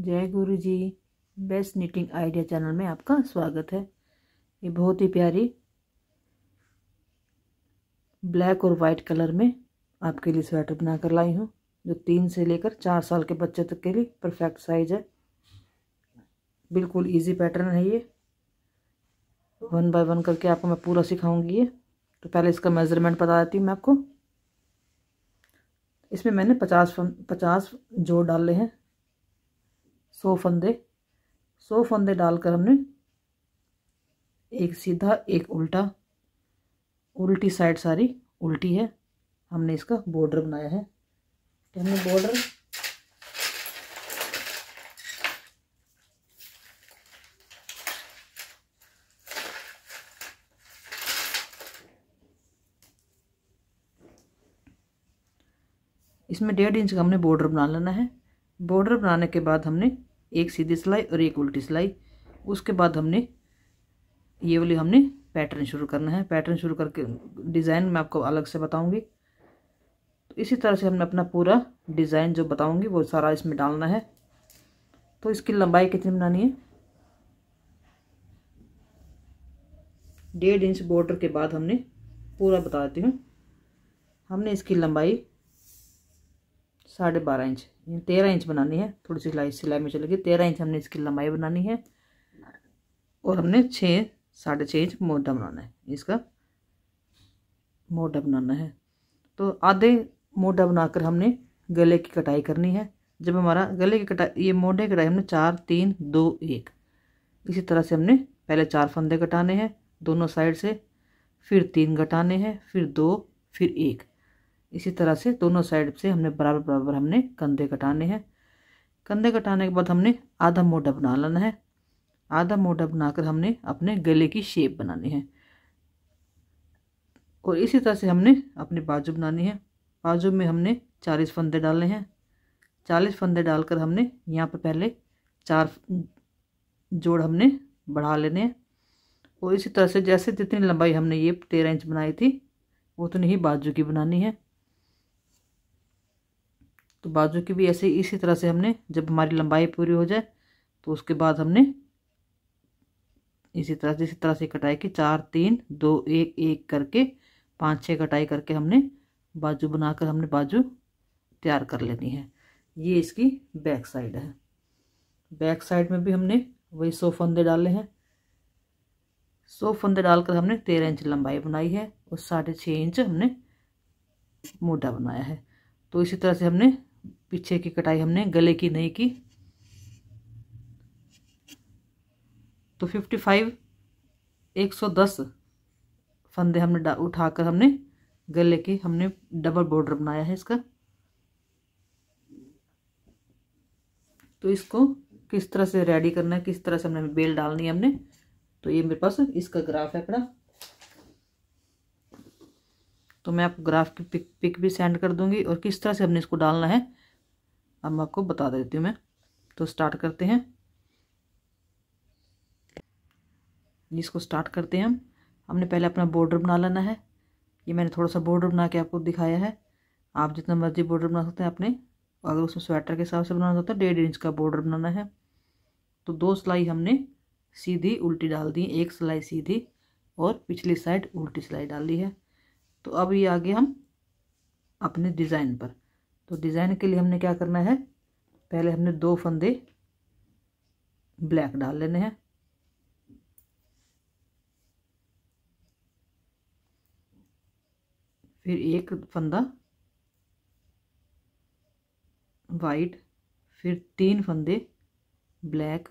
जय गुरु जी। Best knitting idea channel में आपका स्वागत है। ये बहुत ही प्यारी ब्लैक और वाइट कलर में आपके लिए स्वेटर बना कर लाई हूँ, जो 3 से लेकर 4 साल के बच्चे तक के लिए परफेक्ट साइज है। बिल्कुल इजी पैटर्न है ये। 1 बाय 1 करके आपको मैं पूरा सिखाऊंगी ये। तो पहले इसका मेजरमेंट बता देती हूँ मैं आपको। इसमें मैंने 50 जोड़ डाले हैं। 100 फंदे डालकर हमने एक सीधा एक उल्टा, उल्टी साइड सारी उल्टी है। हमने इसका बॉर्डर बनाया है। तो हमने बॉर्डर इसमें 1.5 इंच का हमने बॉर्डर बना लेना है। बॉर्डर बनाने के बाद हमने एक सीधी सिलाई और एक उल्टी सिलाई, उसके बाद हमने ये वाली हमने पैटर्न शुरू करना है। पैटर्न शुरू करके डिज़ाइन मैं आपको अलग से बताऊंगी। तो इसी तरह से हमने अपना पूरा डिज़ाइन जो बताऊंगी वो सारा इसमें डालना है। तो इसकी लंबाई कितनी बनानी है? 1.5 इंच बॉर्डर के बाद हमने पूरा बता देती हूँ। हमने इसकी लंबाई 12.5 इंच 13 इंच बनानी है। थोड़ी सी सिलाई में चलेगी। 13 इंच हमने इसकी लंबाई बनानी है और हमने 6-6.5 इंच मोटा बनाना है। इसका मोटा बनाना है। तो आधे मोटा बनाकर हमने गले की कटाई करनी है। जब हमारा गले की कटाई, ये मोटे की कटाई हमने 4 3 2 1 इसी तरह से हमने पहले 4 फंदे कटाने हैं दोनों साइड से, फिर 3 कटाने हैं, फिर 2, फिर 1। इसी तरह से दोनों साइड से हमने बराबर बराबर हमने कंधे कटाने हैं। कंधे कटाने के बाद हमने आधा मोटा बना लेना है। आधा मोटा बनाकर हमने अपने गले की शेप बनानी है। और इसी तरह से हमने अपनी बाजू बनानी है। बाजू में हमने 40 फंदे डालने हैं। 40 फंदे डालकर हमने यहाँ पर पहले 4 जोड़ हमने बढ़ा लेने हैं। और इसी तरह से जैसे जितनी लंबाई हमने ये 13 इंच बनाई थी उतनी ही बाजू की बनानी है। तो बाजू की भी ऐसे इसी तरह से हमने, जब हमारी लंबाई पूरी हो जाए तो उसके बाद हमने इसी तरह से कटाई की 4 3 2 1 1 करके 5-6 कटाई करके हमने बाजू बनाकर हमने बाजू तैयार कर लेनी है। ये इसकी बैक साइड है। बैक साइड में भी हमने वही 100 फंदे डाले हैं। 100 फंदे डालकर हमने 13 इंच लंबाई बनाई है और 6.5 इंच हमने मोटा बनाया है। तो इसी तरह से हमने पीछे की कटाई हमने गले की नहीं की। तो 110 फंदे हमने उठाकर हमने गले के हमने डबल बॉर्डर बनाया है इसका। तो इसको किस तरह से रेडी करना है, किस तरह से हमने बेल डालनी है हमने, तो ये मेरे पास इसका ग्राफ है पड़ा। तो मैं आपको ग्राफ की पिक भी सेंड कर दूंगी और किस तरह से हमने इसको डालना है अब मैं आपको बता देती हूँ मैं। तो स्टार्ट करते हैं। इसको स्टार्ट करते हैं हमने पहले अपना बॉर्डर बना लेना है। ये मैंने थोड़ा सा बॉर्डर बना के आपको दिखाया है। आप जितना मर्जी बॉर्डर बना सकते हैं अपने। अगर उसमें स्वेटर के हिसाब से बनाना होता है 1.5 इंच का बॉर्डर बनाना है। तो 2 सिलाई हमने सीधी उल्टी डाल दी, 1 सिलाई सीधी और पिछली साइड उल्टी सिलाई डाल दी है। तो अब ये आगे हम अपने डिज़ाइन पर। तो डिज़ाइन के लिए हमने क्या करना है, पहले हमने 2 फंदे ब्लैक डाल लेने हैं। फिर 1 फंदा वाइट, फिर 3 फंदे ब्लैक,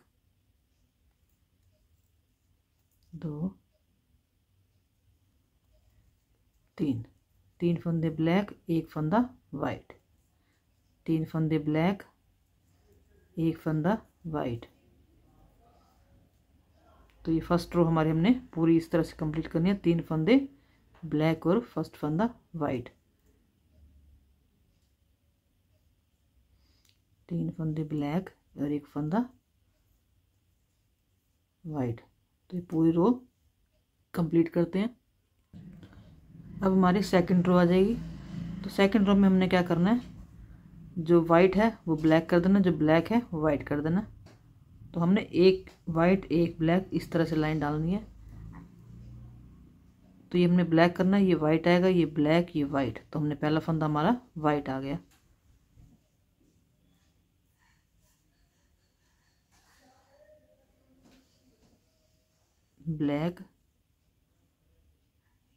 2 3 फंदे ब्लैक, 1 फंदा वाइट, 3 फंदे ब्लैक, 1 फंदा वाइट। तो ये फर्स्ट रो हमारी हमने पूरी इस तरह से कंप्लीट करनी है। 3 फंदे ब्लैक और फर्स्ट फंदा वाइट, 3 फंदे ब्लैक और 1 फंदा वाइट। तो ये पूरी रो कंप्लीट करते हैं। अब हमारी सेकंड रो आ जाएगी। तो सेकंड रो में हमने क्या करना है, जो वाइट है वो ब्लैक कर देना, जो ब्लैक है वो वाइट कर देना। तो हमने एक वाइट एक ब्लैक इस तरह से लाइन डालनी है। तो ये हमने ब्लैक करना है, ये वाइट आएगा, ये ब्लैक, ये वाइट। तो हमने पहला फंदा हमारा वाइट आ गया। ब्लैक,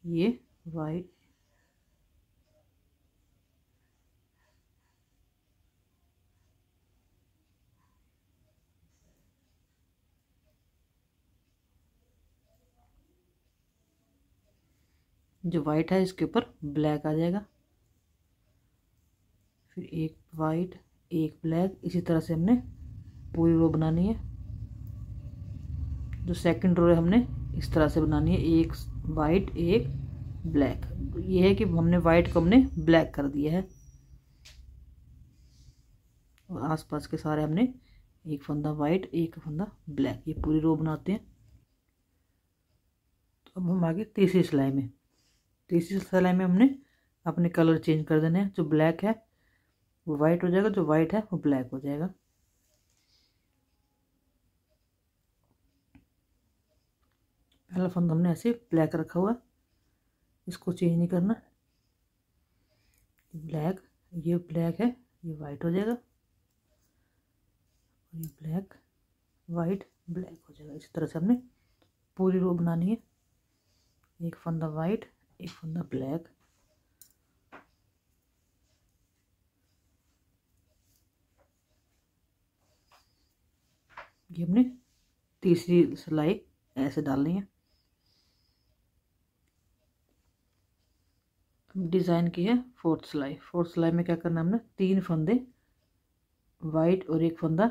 ये वाइट, जो वाइट है इसके ऊपर ब्लैक आ जाएगा। फिर एक वाइट एक ब्लैक, इसी तरह से हमने पूरी रो बनानी है। जो सेकंड रो है हमने इस तरह से बनानी है, एक वाइट एक ब्लैक। ये है कि हमने वाइट को हमने ब्लैक कर दिया है और आसपास के सारे हमने एक फंदा वाइट एक फंदा ब्लैक, ये पूरी रो बनाते हैं। तो अब हम आगे तीसरी सिलाई में। तीसरी सिलाई में हमने अपने कलर चेंज कर देने हैं। जो ब्लैक है वो वाइट हो जाएगा, जो वाइट है वो ब्लैक हो जाएगा। पहला फंदा हमने ऐसे ब्लैक रखा हुआ, इसको चेंज नहीं करना। ब्लैक, ये ब्लैक है, ये वाइट हो जाएगा, ये ब्लैक वाइट ब्लैक हो जाएगा। इसी तरह से हमने पूरी रो बनानी है। एक फंदा वाइट एक फंदा ब्लैक, ये हमने तीसरी सिलाई ऐसे डालनी है। डिज़ाइन की है फोर्थ सिलाई। फोर्थ सिलाई में क्या करना है, हमने 3 फंदे वाइट और एक फंदा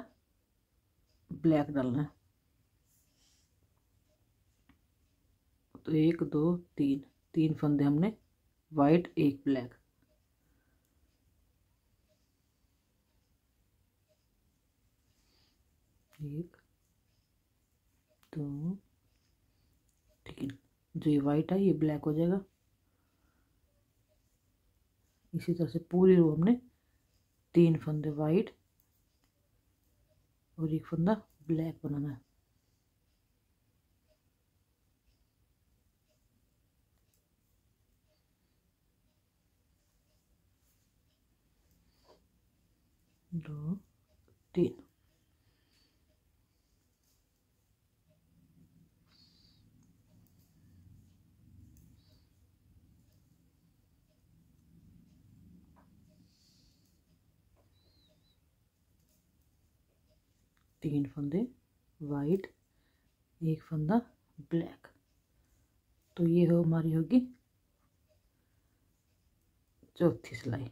ब्लैक डालना है। तो 1 2 3, 3 फंदे हमने वाइट एक ब्लैक। एक दो तीन, जो ये वाइट है ये ब्लैक हो जाएगा। इसी तरह से पूरी रो हमने 3 फंदे वाइट और एक फंदा ब्लैक बनाना है। दो तीन, तीन फंदे वाइट एक फंदा ब्लैक। तो ये हो हमारी होगी चौथी सिलाई।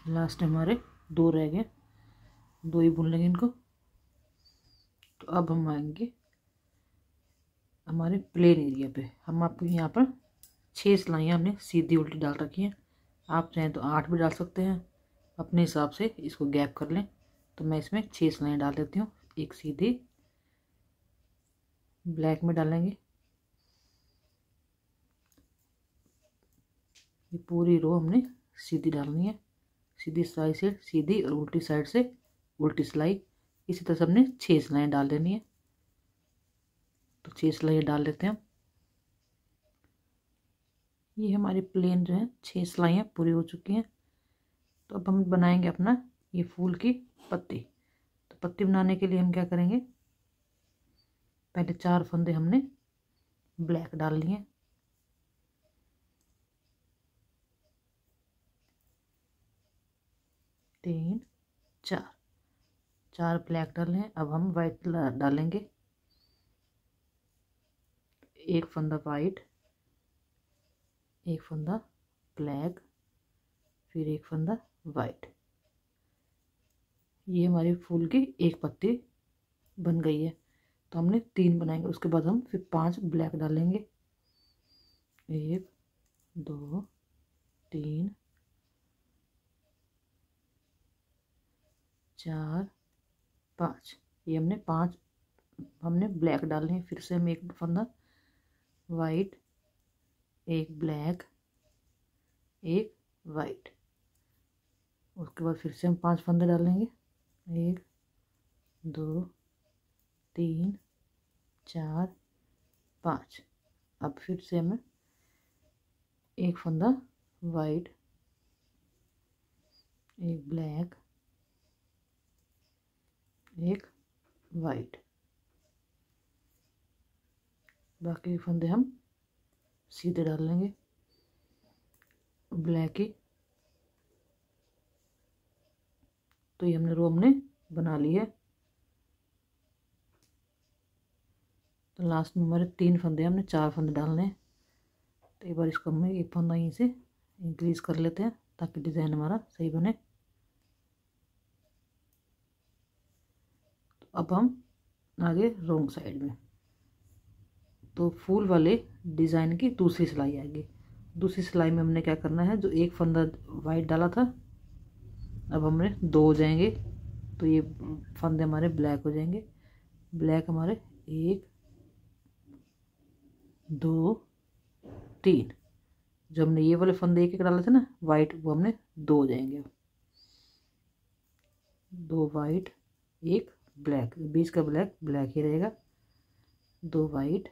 लास्ट हमारे 2 रह गए, 2 ही बुन लेंगे इनको। तो अब हम आएंगे हमारे प्लेन एरिया पे। हम आपको यहाँ पर 6 सिलाइयाँ हमने सीधी उल्टी डाल रखी हैं। आप चाहें तो 8 भी डाल सकते हैं, अपने हिसाब से इसको गैप कर लें। तो मैं इसमें 6 सिलाइयाँ डाल देती हूँ। एक सीधी ब्लैक में डालेंगे, ये पूरी रो हमने सीधी डालनी है। सीधी साइड से सीधी और उल्टी साइड से उल्टी सिलाई। इसी तरह से हमने 6 सिलाइयाँ डाल देनी है। तो 6 सिलाइयाँ डाल लेते हैं हम। ये हमारी प्लेन जो है 6 सिलाइयाँ पूरी हो चुकी हैं। तो अब हम बनाएंगे अपना ये फूल की पत्ती। तो पत्ती बनाने के लिए हम क्या करेंगे, पहले 4 फंदे हमने ब्लैक डाल लिए। तीन चार, 4 ब्लैक डाले हैं। अब हम वाइट डालेंगे। एक फंदा वाइट एक फंदा ब्लैक फिर एक फंदा वाइट। ये हमारी फूल की एक पत्ती बन गई है। तो हमने 3 बनाएंगे, उसके बाद हम फिर 5 ब्लैक डालेंगे। 1 2 3 4 5, ये हमने 5 हमने ब्लैक डालने हैं। फिर से हम एक फंदा वाइट, एक ब्लैक, एक वाइट, उसके बाद फिर से हम 5 फंदे डालेंगे। 1 2 3 4 5। अब फिर से हमें एक फंदा वाइट, एक ब्लैक, एक वाइट, बाकी के फंदे हम सीधे डाल लेंगे ब्लैक ही। तो ये हमने रो हमने बना ली है। तो लास्ट में हमारे 3 फंदे, हमने 4 फंदे डालने हैं। तो एक बार इसको हम एक फंदा यहीं से इंक्रीज कर लेते हैं ताकि डिज़ाइन हमारा सही बने। तो अब हम आगे रोंग साइड में, तो फूल वाले डिज़ाइन की दूसरी सिलाई आएगी। दूसरी सिलाई में हमने क्या करना है, जो एक फंदा वाइट डाला था अब हमने 2 हो जाएंगे। तो ये फंदे हमारे ब्लैक हो जाएंगे। ब्लैक हमारे 1 2 3। जो हमने ये वाले फंदे एक एक डाले थे ना वाइट, वो हमने 2 हो जाएंगे। 2 वाइट, 1 ब्लैक, बीच का ब्लैक ब्लैक ही रहेगा। 2 white,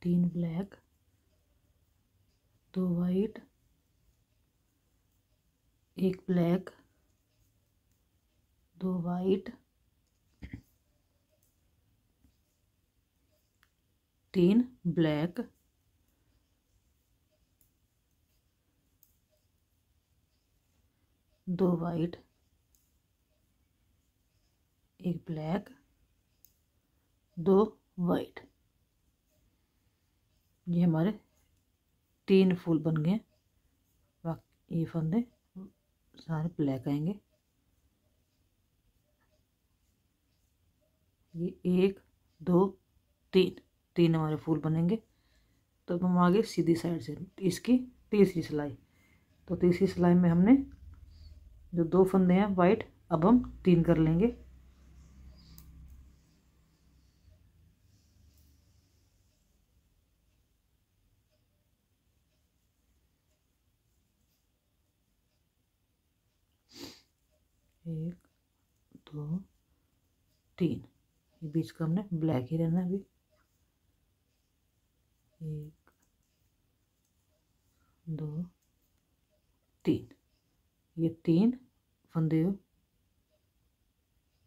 3 black, 2 white, 1 black, 2 white, 3 black, 2 white, 1 black, 2 white. ये हमारे 3 फूल बन गए। बाकी ये फंदे सारे ब्लैक आएंगे। ये 1 2 3 हमारे फूल बनेंगे। तो हम आगे सीधी साइड से इसकी तीसरी सिलाई। तो तीसरी सिलाई में हमने जो 2 फंदे हैं वाइट, अब हम 3 कर लेंगे। एक 2 3, ये बीच का हमने ब्लैक ही रहना है अभी। 1 2 3, ये 3 फंदे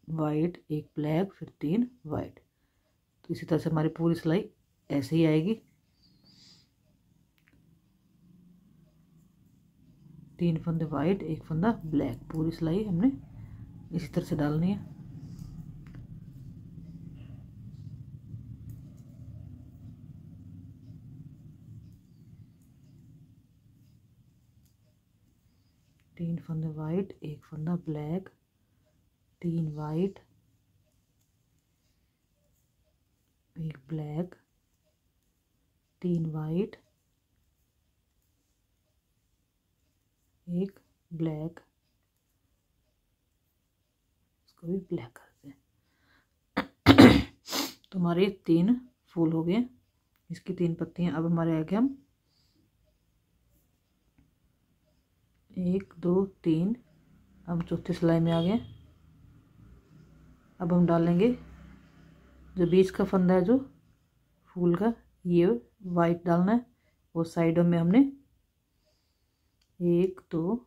वाइट, 1 ब्लैक, फिर 3 वाइट। तो इसी तरह से हमारी पूरी सिलाई ऐसे ही आएगी। 3 फंदे वाइट, 1 फंदा ब्लैक, पूरी सिलाई हमने इसी तरह से डालनी है। तीन फंदे वाइट, 1 फंदा black, 3 white, 1 black, 3 white, 1 black, इसको भी ब्लैक करते हैं। तो हमारे 3 फूल हो गए, इसकी 3 पत्तियां। अब हमारे आगे हम 1 2 3, अब चौथी सिलाई में आ गए। अब हम डालेंगे जो बीच का फंदा है जो फूल का, ये वाइट डालना है। और साइडों में हमने 1 2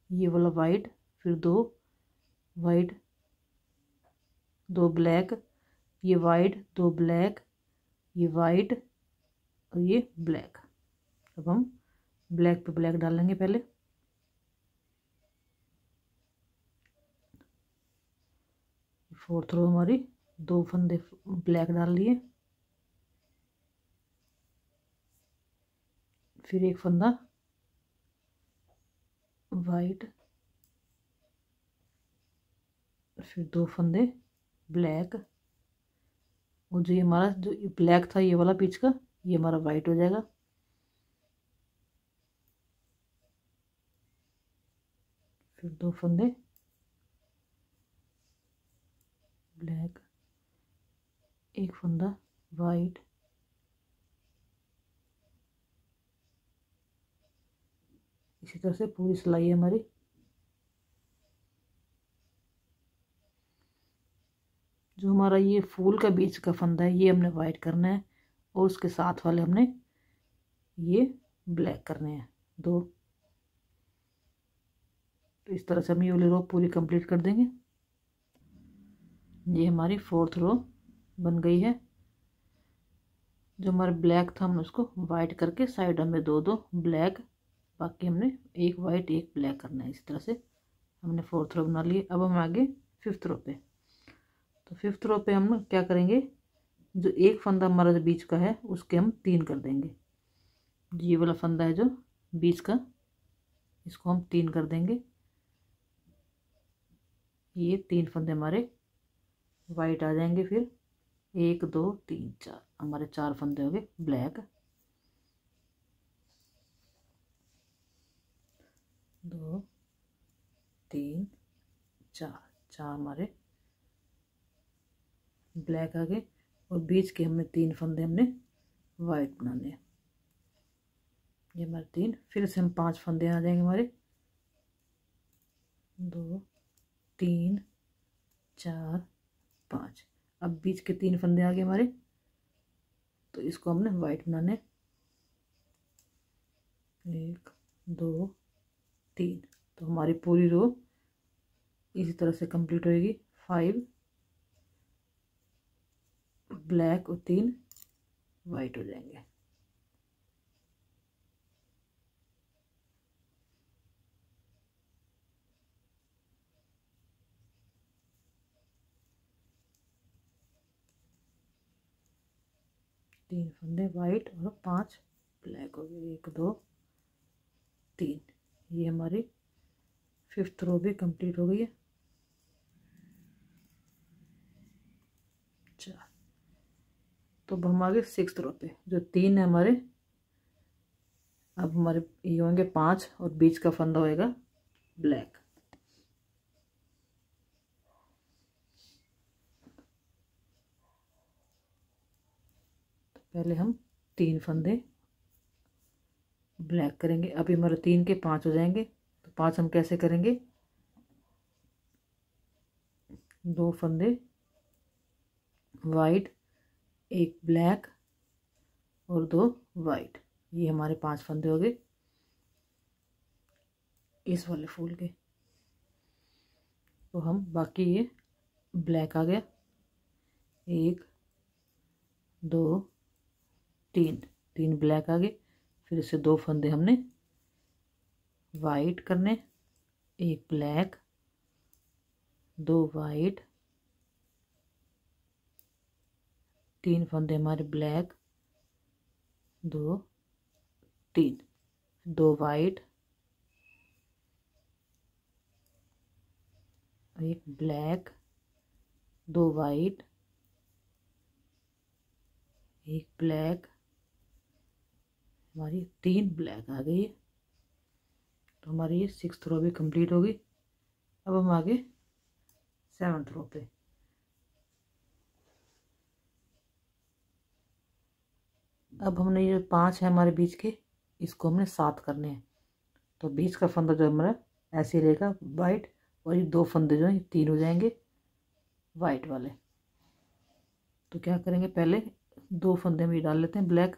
ये वाला वाइट, फिर 2 वाइट, 2 ब्लैक, ये वाइट, 2 ब्लैक, ये वाइट और ये ब्लैक। अब हम ब्लैक पे ब्लैक डालेंगे पहले। फोर्थ रो हमारी 2 फंदे ब्लैक डाल लिए, फिर 1 फंदा वाइट, फिर 2 फंदे ब्लैक। और जो ये हमारा जो ब्लैक था ये वाला बीच का, ये हमारा वाइट हो जाएगा। फिर 2 फंदे ब्लैक, एक फंदा वाइट, इसी तरह से पूरी सिलाई है हमारी। जो हमारा ये फूल का बीच का फंदा है ये हमने वाइट करना है, और उसके साथ वाले हमने ये ब्लैक करने हैं 2। तो इस तरह से हम ये वाली रो पूरी कंप्लीट कर देंगे। ये हमारी 4th रो बन गई है। जो हमारा ब्लैक था हमने उसको वाइट करके साइड में 2 ब्लैक, बाकी हमने एक वाइट एक ब्लैक करना है। इस तरह से हमने 4th रो बना ली। अब हम आगे 5th रो पे। तो 5th रो पे हम क्या करेंगे, जो एक फंदा हमारा जो बीच का है उसके हम 3 कर देंगे। ये वाला फंदा है जो बीच का, इसको हम 3 कर देंगे। ये 3 फंदे हमारे वाइट आ जाएंगे। फिर 1 2 3 4 हमारे 4 फंदे हो गए ब्लैक। 2 3 4 4 हमारे ब्लैक आ गए, और बीच के हमने 3 फंदे हमने वाइट बनाने हैं। ये हमारे 3, फिर से हम 5 फंदे आ जाएंगे हमारे। 2 3 4 5। अब बीच के 3 फंदे आ गए हमारे, तो इसको हमने वाइट बनाने। 1 2 3। तो हमारी पूरी रो इसी तरह से कंप्लीट होएगी। 5 ब्लैक और 3 वाइट हो जाएंगे। तीन फंदे वाइट और 5 ब्लैक हो गए। 1 2 3। ये हमारी 5th रो भी कंप्लीट हो गई है। 4। तो अब हम आगे 6th रो पे। जो 3 है हमारे, अब हमारे ये होंगे 5, और बीच का फंदा होएगा ब्लैक। तो पहले हम 3 फंदे ब्लैक करेंगे। अभी हमारे 3 के 5 हो जाएंगे। तो 5 हम कैसे करेंगे, 2 फंदे वाइट, एक ब्लैक और 2 वाइट। ये हमारे 5 फंदे हो गए इस वाले फूल के। तो हम बाकी ये ब्लैक आ गया। 1 2 3, 3 ब्लैक आ गए। फिर इससे 2 फंदे हमने वाइट करने, एक ब्लैक 2 वाइट, 3 फंदे हमारे ब्लैक 2 3, 2 वाइट, एक ब्लैक 2 वाइट, एक ब्लैक, हमारी 3 ब्लैक आ गई है। तो हमारी ये 6th रो भी कंप्लीट हो गई। अब हम आगे 7th रो पे। अब हमने ये 5 है हमारे बीच के, इसको हमने 7 करने हैं। तो बीच का फंदा जो हमारा ऐसे रहेगा वाइट, और ये 2 फंदे जो हैं 3 हो जाएंगे वाइट वाले। तो क्या करेंगे, पहले 2 फंदे हम ये डाल लेते हैं ब्लैक।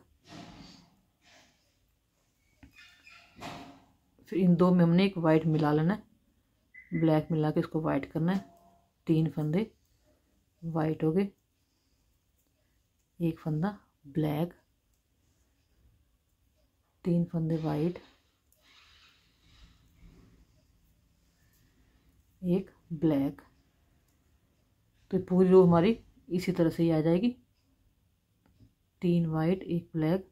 फिर इन 2 में हमने एक वाइट मिला लेना है, ब्लैक मिला के इसको वाइट करना है। 3 फंदे वाइट हो गए, एक फंदा ब्लैक, 3 फंदे वाइट, एक ब्लैक। तो पूरी रो हमारी इसी तरह से ही आ जाएगी। 3 वाइट एक ब्लैक,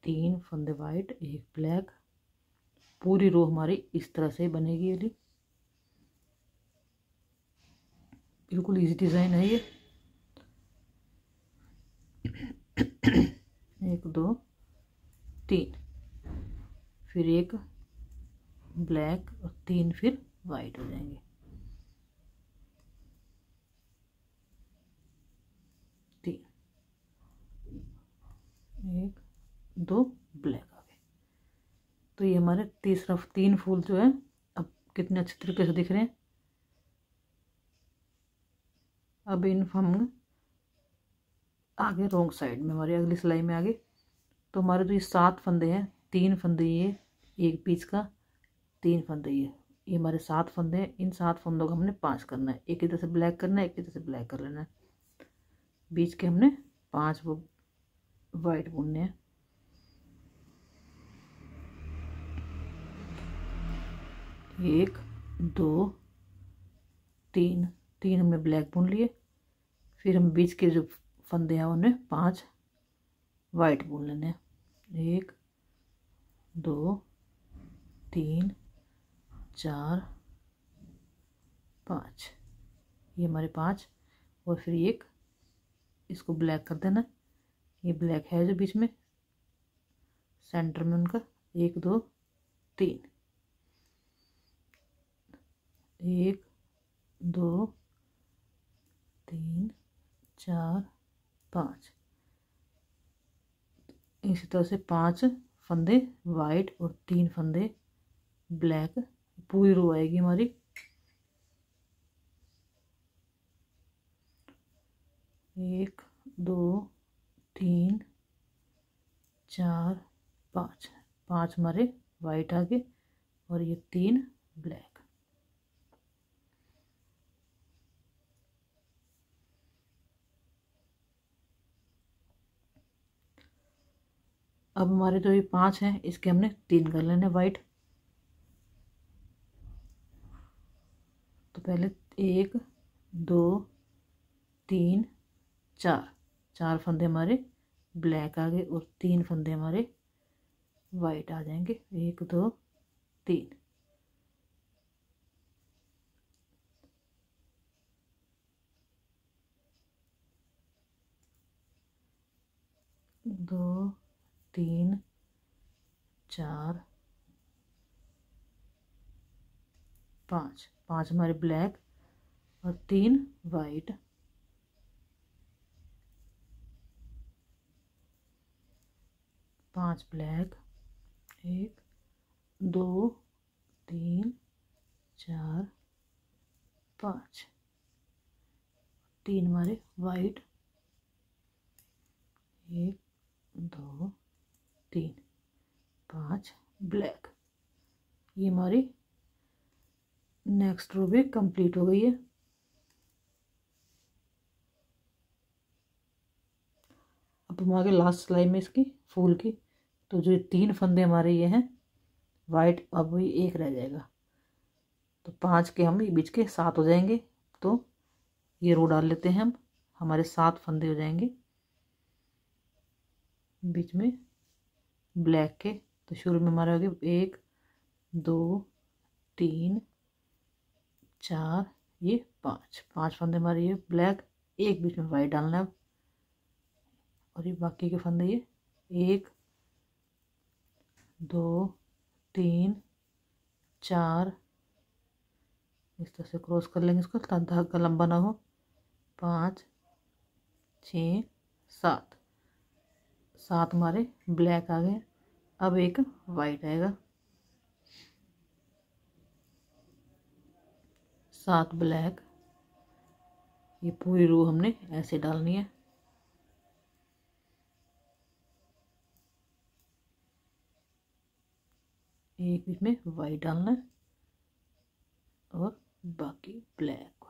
3 फंदे वाइट, एक ब्लैक। पूरी रो हमारी इस तरह से बनेगी। ये बिल्कुल इजी डिज़ाइन है ये। 1 2 3, फिर एक ब्लैक और 3 फिर वाइट हो जाएंगे। 3, 1 2 ब्लैक आ गए। तो ये हमारे तीसरा 3 फूल जो है अब कितने अच्छे तरीके से दिख रहे हैं। अब इन हम आगे रॉन्ग साइड में हमारी अगली सिलाई में आगे। तो हमारे जो ये 7 फंदे हैं, 3 फंदे ये, एक बीच का, 3 फंदे ये हमारे 7 फंदे हैं। इन 7 फंदों को हमने 5 करना है। एक इधर से ब्लैक करना है, एक इधर से ब्लैक कर लेना है। बीच के हमने 5 वो वाइट बुनने हैं। एक 2 3, 3 हमने ब्लैक बुन लिए। फिर हम बीच के जो फंदे हैं उन्हें 5 वाइट बुन लेने हैं। 1 2 3 4 5, ये हमारे 5। और फिर एक इसको ब्लैक कर देना। ये ब्लैक है जो बीच में सेंटर में उनका। 1 2 3, 1 2 3 4 5। इसी तरह से 5 फंदे वाइट और 3 फंदे ब्लैक, पूरी रो आएगी हमारी। 1 2 3 4 5, 5 हमारे वाइट आगे और ये 3 ब्लैक। अब हमारे जो ये 5 हैं इसके हमने 3 कर लेने वाइट। तो पहले 1 2 3 4, 4 फंदे हमारे ब्लैक आ गए और 3 फंदे हमारे वाइट आ जाएंगे। 1 2 3, 2 3 4 5, 5 हमारे ब्लैक और 3 वाइट। 5 ब्लैक, 1 2 3 4 5, 3 हमारे वाइट। 1 2 3 5 ब्लैक। ये हमारी नेक्स्ट रो भी कंप्लीट हो गई है। अब हम आगे लास्ट सिलाई में इसकी फूल की। तो जो 3 फंदे हमारे ये हैं वाइट, अब वही एक रह जाएगा। तो 5 के हम बीच के 7 हो जाएंगे। तो ये रो डाल लेते हैं हम, हमारे 7 फंदे हो जाएंगे बीच में ब्लैक के। तो शुरू में हमारे हो गए 1 2 3 4, ये 5 फंदे हमारे ये ब्लैक, एक बीच में वाइट डालना है। और ये बाकी के फंदे ये 1 2 3 4, इस तरह से क्रॉस कर लेंगे इसको ताकि धागा लंबा ना हो। 5 6 7, 7 हमारे ब्लैक आ गए। अब एक वाइट आएगा। 7 ब्लैक, ये पूरी रो हमने ऐसे डालनी है। एक बीच में वाइट डालना है और बाकी ब्लैक।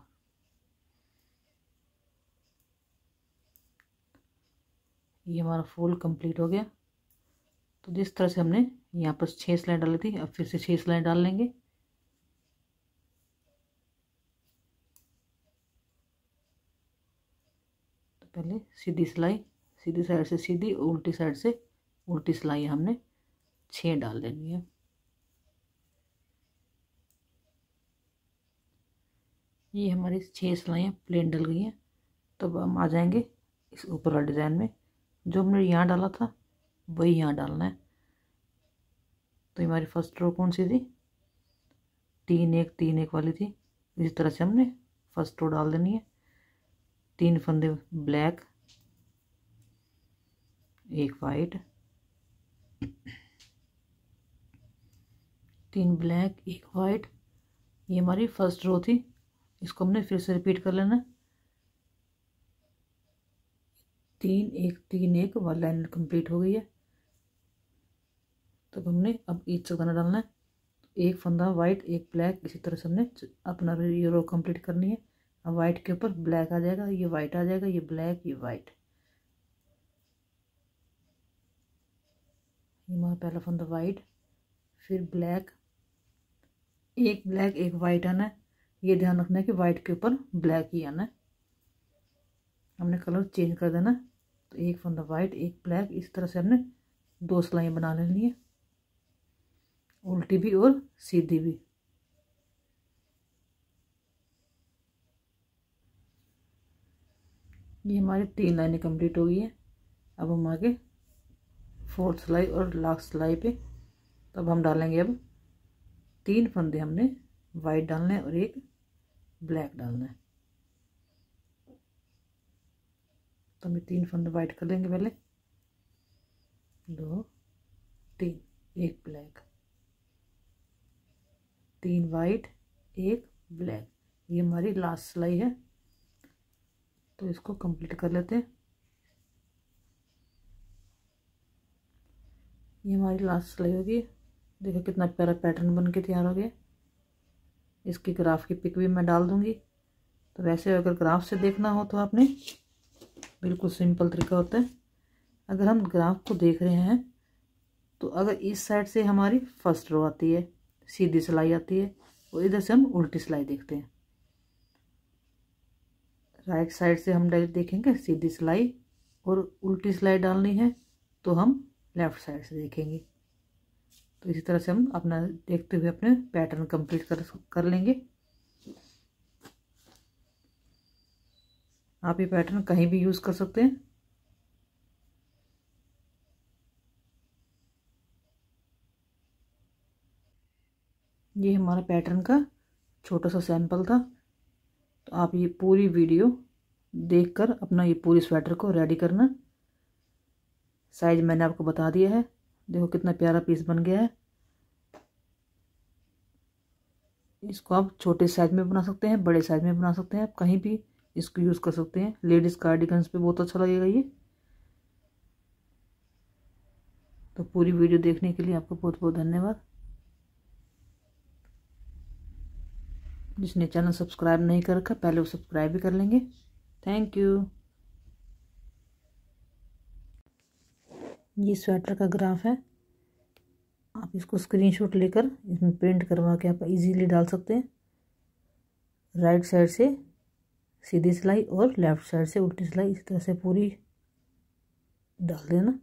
ये हमारा फूल कंप्लीट हो गया। तो जिस तरह से हमने यहाँ पर 6 सिलाई डाली थी, अब फिर से 6 सिलाई डाल लेंगे। तो पहले सीधी सिलाई, सीधी साइड से सीधी, उल्टी साइड से उल्टी सिलाई हमने 6 डाल देनी है। ये हमारी 6 सिलाइयाँ प्लेन डल गई हैं। तो अब हम आ जाएंगे इस ऊपर वाले डिज़ाइन में। जो हमने यहाँ डाला था वही यहाँ डालना है। तो हमारी फर्स्ट रो कौन सी थी, 3 1 3 1 वाली थी। इसी तरह से हमने फर्स्ट रो डाल देनी है। 3 फंदे ब्लैक, 1 वाइट, 3 ब्लैक 1 वाइट। ये हमारी फर्स्ट रो थी। इसको हमने फिर से रिपीट कर लेना। 3 1 3 1 वाली लाइन कंप्लीट हो गई है। तब हमने अब ईच से दाना डालना है। 1 फंदा वाइट 1 ब्लैक, इसी तरह से हमने अपना ये रो कंप्लीट करनी है। अब वाइट के ऊपर ब्लैक आ जाएगा, ये वाइट आ जाएगा, ये ब्लैक, ये वाइट। ये हमारा पहला फंदा वाइट, फिर ब्लैक, 1 ब्लैक 1 वाइट आना है। ये ध्यान रखना है कि वाइट के ऊपर ब्लैक ही आना है, हमने कलर चेंज कर देना। तो 1 फंदा वाइट 1 ब्लैक, इस तरह से हमने 2 सिलाइयाँ बना लेनी है, उल्टी भी और सीधी भी। ये हमारी 3 लाइनें कंप्लीट हो गई है। अब हम आगे 4th सिलाई और लास्ट सिलाई पे। तब हम डालेंगे अब 3 फंदे हमने वाइट डालना है और 1 ब्लैक डालना है। तो हम 3 फंदे वाइट कर लेंगे पहले, 2 3, 1 ब्लैक, 3 वाइट 1 ब्लैक। ये हमारी लास्ट सिलाई है। तो इसको कंप्लीट कर लेते हैं। ये हमारी लास्ट सिलाई होगी। देखो कितना प्यारा पैटर्न बन के तैयार हो गया। इसकी ग्राफ की पिक भी मैं डाल दूंगी। तो वैसे अगर ग्राफ से देखना हो तो आपने बिल्कुल सिंपल तरीका होता है। अगर हम ग्राफ को देख रहे हैं तो अगर इस साइड से हमारी फर्स्ट रो आती है, सीधी सिलाई आती है, और इधर से हम उल्टी सिलाई देखते हैं। राइट साइड से हम देखेंगे सीधी सिलाई, और उल्टी सिलाई डालनी है तो हम लेफ्ट साइड से देखेंगे। तो इसी तरह से हम अपना देखते हुए अपने पैटर्न कंप्लीट कर लेंगे। आप ये पैटर्न कहीं भी यूज़ कर सकते हैं। ये हमारा पैटर्न का छोटा सा सैंपल था। तो आप ये पूरी वीडियो देखकर अपना ये पूरी स्वेटर को रेडी करना। साइज मैंने आपको बता दिया है। देखो कितना प्यारा पीस बन गया है। इसको आप छोटे साइज में बना सकते हैं, बड़े साइज में बना सकते हैं, आप कहीं भी इसको यूज़ कर सकते हैं। लेडीज़ कार्डिगन्स पे बहुत अच्छा लगेगा ये। तो पूरी वीडियो देखने के लिए आपको बहुत बहुत धन्यवाद। जिसने चैनल सब्सक्राइब नहीं कर रखा पहले वो सब्सक्राइब भी कर लेंगे। Thank you. ये स्वेटर का ग्राफ है। आप इसको स्क्रीनशॉट लेकर इसमें प्रिंट करवा के आप इजीली डाल सकते हैं। राइट साइड से सीधी सिलाई और लेफ्ट साइड से उल्टी सिलाई, इस तरह से पूरी डाल देना।